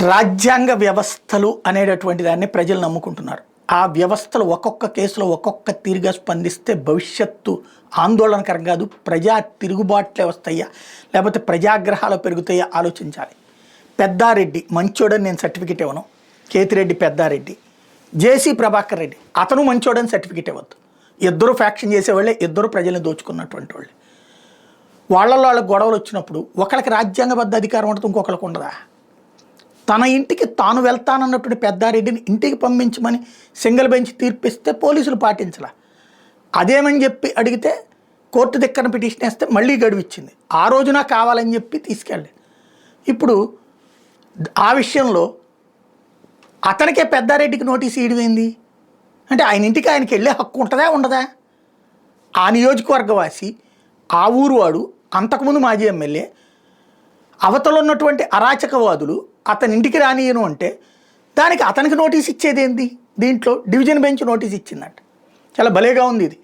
రాజ్యాంగ వ్యవస్థలు అనేటటువంటి దాన్ని ప్రజలు నమ్ముకుంటున్నారు. ఆ వ్యవస్థలు ఒక్కొక్క కేసులో ఒక్కొక్క తీరుగా స్పందిస్తే భవిష్యత్తు ఆందోళనకరం కాదు, ప్రజా తిరుగుబాట్లే వస్తాయా లేకపోతే ప్రజాగ్రహాలు పెరుగుతాయా ఆలోచించాలి. పెద్దారెడ్డి మంచోడని నేను సర్టిఫికెట్ ఇవ్వను, కేతిరెడ్డి పెద్దారెడ్డి, జేసీ ప్రభాకర్ రెడ్డి అతను మంచోడని సర్టిఫికెట్ ఇవ్వద్దు. ఇద్దరు ఫ్యాక్షన్ చేసేవాళ్ళే, ఇద్దరు ప్రజల్ని దోచుకున్నటువంటి వాళ్ళే. వాళ్ళ గొడవలు వచ్చినప్పుడు ఒకళ్ళకి రాజ్యాంగబద్ధ అధికారం ఉంటుంది, ఇంకొకరికి ఉండదా? తన ఇంటికి తాను వెళ్తానన్నటువంటి పెద్దారెడ్డిని ఇంటికి పంపించమని సింగిల్ బెంచ్ తీర్పిస్తే పోలీసులు పాటించలా. అదేమని చెప్పి అడిగితే కోర్టు దిక్కన పిటిషన్ వేస్తే మళ్ళీ గడువు ఇచ్చింది. ఆ రోజున కావాలని చెప్పి తీసుకెళ్ళి ఇప్పుడు ఆ విషయంలో అతనికే పెద్దారెడ్డికి నోటీస్ ఇవ్వడమైంది అంటే ఆయన ఇంటికి ఆయనకి వెళ్ళే హక్కు ఉంటుందా ఉండదా? ఆ నియోజకవర్గవాసి, ఆ ఊరు వాడు, అంతకుముందు మాజీ ఎమ్మెల్యే, అవతల ఉన్నటువంటి అరాచకవాదులు అతని ఇంటికి రానియను అంటే దానికి అతనికి నోటీస్ ఇచ్చేది ఏంది? దీంట్లో డివిజన్ బెంచ్ నోటీస్ ఇచ్చిందంట. చాలా భలేగా ఉంది ఇది.